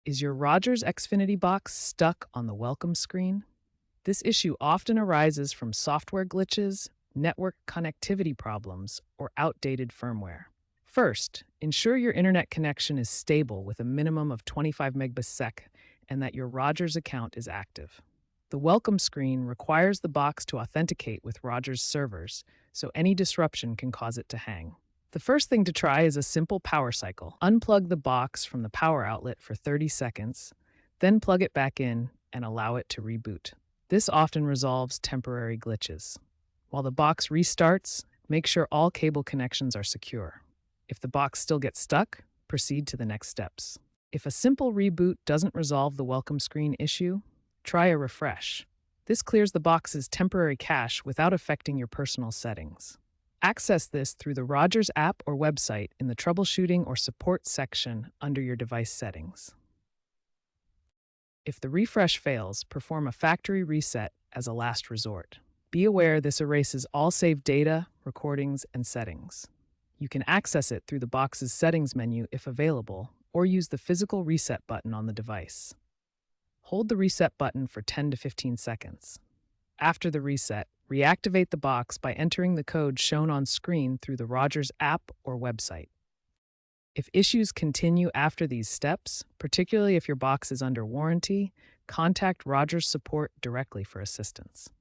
Is your Rogers Xfinity box stuck on the welcome screen? This issue often arises from software glitches, network connectivity problems, or outdated firmware. First, ensure your internet connection is stable with a minimum of 25 megbps and that your Rogers account is active. The welcome screen requires the box to authenticate with Rogers servers, so any disruption can cause it to hang. The first thing to try is a simple power cycle. Unplug the box from the power outlet for 30 seconds, then plug it back in and allow it to reboot. This often resolves temporary glitches. While the box restarts, make sure all cable connections are secure. If the box still gets stuck, proceed to the next steps. If a simple reboot doesn't resolve the welcome screen issue, try a refresh. This clears the box's temporary cache without affecting your personal settings. Access this through the Rogers app or website in the Troubleshooting or Support section under your device settings. If the refresh fails, perform a factory reset as a last resort. Be aware this erases all saved data, recordings, and settings. You can access it through the box's settings menu if available, or use the physical reset button on the device. Hold the reset button for 10 to 15 seconds. After the reset, reactivate the box by entering the code shown on screen through the Rogers app or website. If issues continue after these steps, particularly if your box is under warranty, contact Rogers support directly for assistance.